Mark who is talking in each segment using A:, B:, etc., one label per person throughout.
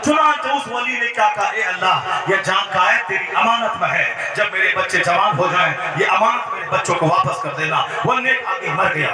A: चुनांचे उस वली ने क्या कहा, ए अल्लाह ये जान का है तेरी अमानत में है, जब मेरे बच्चे जवान हो जाएं ये अमानत मेरे बच्चों को वापस कर देना। वो नेक आगे मर गया,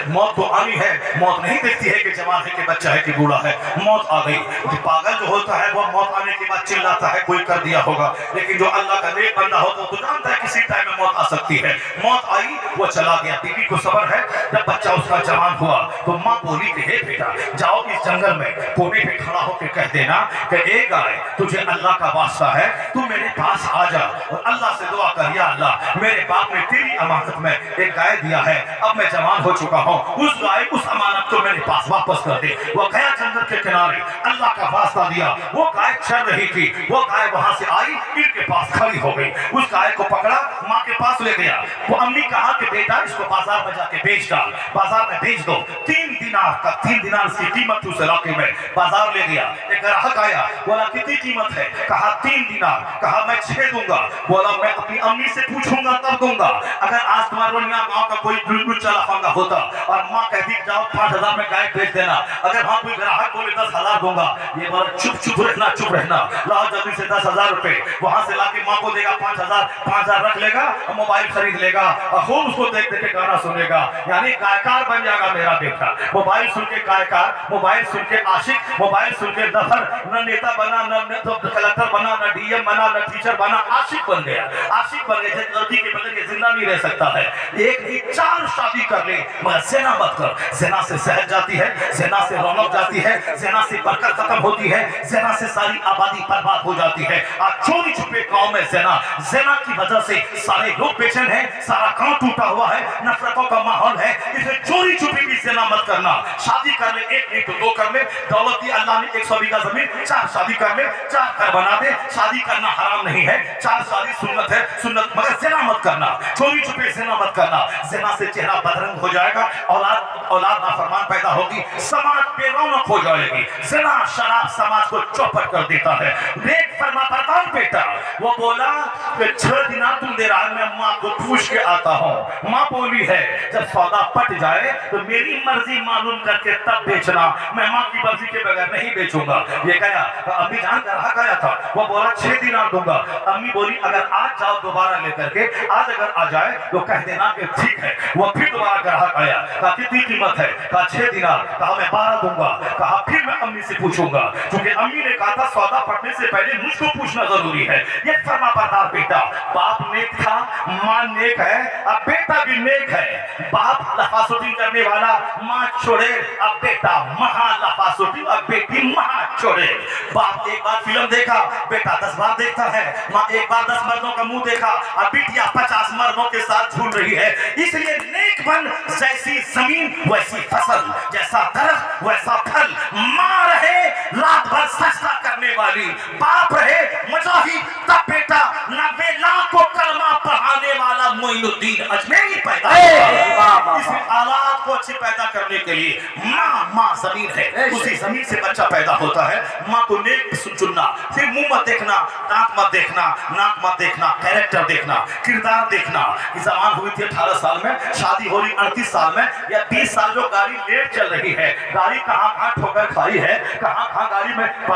A: मौत तो आनी है, मौत नहीं देखती है कि जवान है कि बच्चा है कि बूढ़ा है, मौत आ गई। तो पागल जो होता है वो मौत आने के बाद चिल्लाता है कोई कर दिया होगा, लेकिन जो अल्लाह का नेक बंदा होता है तो जानता है किसी टाइम में मौत आ सकती है। मौत आई, वो चला गया। बीवी को सब्र है, जब बच्चा उसका जवान हुआ तो माँ बोली कि हे बेटा जाओ इस जंगल में कोने पे खड़ा होकर कह देना कि ए गाय तुझे अल्लाह का वास्ता है, तू मेरे पास आ जा और अल्लाह से दुआ कर, या अल्लाह मेरे बाप ने तेरी अमानत में एक गाय दिया है, अब मैं जवान हो चुका हूँ, उस गाय उस अमानत को मेरे पास वापस कर दे। वो गया जंगल के किनारे, अल्लाह का वास्ता दिया, वो गाय चल रही थी, वो गाय वहां से आई इनके पास खड़ी हो गई, उस गाय को पकड़ा माँ के पास ले गया। वो अम्मी कहा कि बेटा इसको बाजार में जाके बेच डाल, बाजार में बेच दो। 3 दिनार का 3 दिनार की कीमत थी उस इलाके में, बाजार ले गया। एक ग्राहक आया, बोला कितनी कीमत है, कहा 3 दिनार, कहा मैं 6 दूंगा, बोला मैं अपनी अम्मी से पूछूंगा तब दूंगा। अगर आज तुम्हारे यहाँ गांव का कोई बिल्कुल चला फांगा होता और माँ कहती जाओ 5000 में गाय बेच देना, अगर वहां कोई ग्राहक बोले 10,000 दूंगा, ये बोला चुप रहना, लाओ जल्दी से 10,000 रुपए, वहां से लाके माँ को देगा 5,000 रख लेगा और मोबाइल खरीद लेगा और खूब उसको देख देख के गाना सुनेगा, यानी गायकार बन जाएगा मेरा बेटा। मोबाइल सुन के गायकार, मोबाइल सुन के आशिक, मोबाइल सुन के दफर, न नेता बना, न कलेक्टर बना, न डीएम बना, न टीचर बना, आशिक बन गया। आशिक बन गए, लड़की के बगैर ये जिंदा नहीं रह सकता है। एक नहीं 4 शादी कर ले मगर ज़िना मत कर, ज़िना से सेहत जाती है, ज़िना से रौनक जाती है, ज़िना से बरकत खत्म होती है, ज़िना से सारी आबादी बर्बाद हो जाती है। आज चोरी छुपे गांव में ज़िना की वजह से सारे लोग बेचैन हैं, सारा गांव टूटा हुआ है, नफरतों का माहौल है, इसलिए चोरी छुपी भी ज़िना मत करना। शादी कर ले, 1 नहीं तो 2 कर ले, दौलत दी अल्लाह ने 100 बीघा जमीन, 4 शादी कर ले, 4 घर बना दे। शादी करना हराम नहीं है, 4 शादी सुन्नत है, सुन्नत, मगर ज़िना मत करना, चोरी छुपे ज़िना मत करना। ज़िना से चेहरा बदरंग हो जाएगा, औलाद नाफरमान पैदा होगी, समाज बेरौनक हो जाएगी। ज़िना शराब समाज को चौपट कर देता है। नेक फरमाबरदार बेटा, वो बोला कि 6 दिना तुम दे रहा है, मैं माँ को पूछ के आता हूँ। माँ बोली है जब सौदा पट जाए तो मेरी मर्जी मालूम करके तब बेचना, मैं माँ की मर्जी के बगैर नहीं बेचूंगा। ये गया, अम्मी जान का ग्राहक आया था, वो बोला 6 दिनार दूंगा। अम्मी बोली अगर आज जाओ दोबारा लेकर के, आज अगर आ जाए तो कह देना कि ठीक है। वो फिर दोबारा ग्राहक आया, कहा कितनी कीमत है, कहा 6 दिनार, कहा मैं 12 दूंगा। कहा फिर मैं अम्मी से पूछूंगा, क्योंकि अम्मी ने कहा था सौदा पड़ने से पहले मुझको पूछना जरूरी है। ये फरमाबरदार बेटा, बाप नेक था, माँ नेक है, अब बेटा भी नेक है। बाप लफासुटी करने वाला, माँ छोड़े, अब बेटा महा लफासुटी और बेटी महा छोड़े। बाप एक बार फिल्म देखा, बेटा 10 बार देखता है, माँ एक बार 10 मर्दों का मुंह देखा, अब बिटिया 50 मर्दों के साथ झूल रही है। इसलिए नेक बन, जैसी जमीन वैसी फसल, जैसा दरख्त वैसा फल। माँ रहे रात भर सजदा करने वाली, बाप रहे मुजाहिद, तब बेटा 90 लाख को कलमा पढ़ाने वाला मोइनुद्दीन अजमेरी पैदा हुआ। इस औलाद को अच्छी पैदा करने के लिए माँ जमीन है, उसी जमीन से बच्चा पैदा होता है। माँ को नेक चुनना, फिर मुंह मत देखना, दांत मत देखना, नाक मत देखना, कैरेक्टर देखना, किरदार देखना। जवान हुई थी 18 साल में, शादी हो रही 38 साल में या 20 साल, जो गाड़ी लेट चल रही है, गाड़ी कहाँ ठोकर खाई है, कहाँ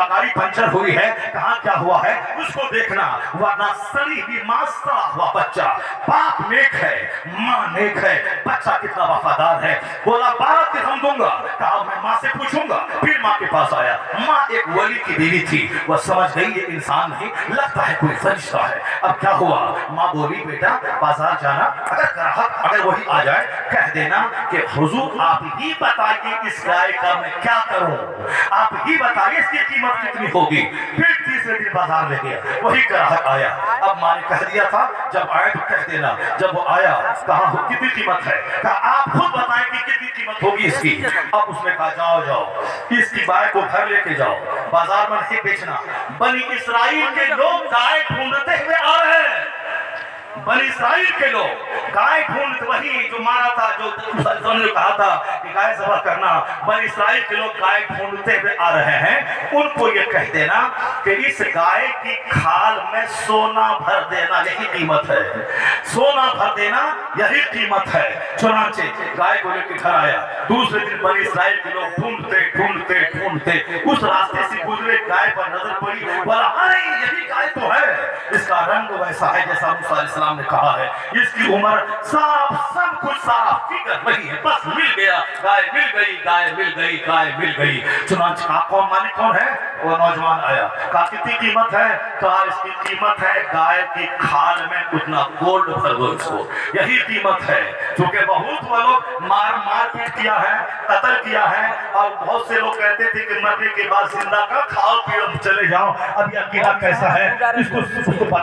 A: गाड़ी पंचर हुई है, कहाँ क्या हुआ है, उसको देखना। वरना सड़ी हुई माँ, सड़ा हुआ बच्चा। बाप नेक है, माँ नेक है, बच्चा कितना वफादार है। बोला 12 दिरहम दूंगा, कहा मैं माँ से पूछूंगा। फिर माँ के पास आया, माँ एक वली की बीवी थी, वह समझ गई ये इंसान नहीं, लगता है कोई फरिश्ता है। अब क्या हुआ, माँ बोली बेटा बाजार जाना, अगर ग्राहक अगर वही आ जाए कह देना कि हुजूर आप ही बताइए इस गाय का मैं क्या करूं, आप ही बताइए इसकी कीमत कितनी होगी। फिर तीसरे दिन बाजार ले गया, वही ग्राहक आया। अब माँ ने कह दिया था जब आए तो कह देना। जब वो आया, कहा कितनी कीमत है, कहा आप खुद बताएं कि कितनी कीमत होगी इसकी। अब उसने कहा जाओ इसकी गाय को घर लेके जाओ, बाजार में नहीं बेचना। बनी इस्राइल के लोग गाय ढूंढते हुए आ रहे हैं, बनी इस्राइल के लोग गाय ढूंढ, वही जो मारा था, जो ने कहा था कि गाय ज़बह करना, बनी इस्राइल के लोग गाय ढूंढते हुए आ रहे हैं। उनको ये कह देना कि इस गाय की खाल में सोना भर देना, यही कीमत है। सोना भर देना यही कीमत है। चुनांचे गाय को लेकर घर आया। दूसरे दिन बनी इसराइल के लोग ढूंढते ढूंढते ढूंढते उस रास्ते से गुजरे, गाय पर नजर पड़ी, बोला अरे यही गाय तो है, इसका रंग वैसा है जैसा मूसा अलैहिस्सलाम ने कहा है, इसकी उम्र साफ, सब कुछ साफ, फिक्र वही है, बस मिल गया, गाय मिल गई, गाय मिल गई, गाय मिल गई। चुनांचे कहा कौन मालिक कौन है? वो नौजवान आया, कहा कितनी कीमत है? कहा इसकी कीमत है गाय की खाल में उतना गोल्ड भर दो इसको, यही कीमत है। क्योंकि बहुत वो लोग मार पीट किया है, कत्ल किया है, और बहुत से लोग कहते थे कि मरने के बाद जिंदा का खाओ पियो चले जाओ। अब ये अकेला कैसा है इसको पता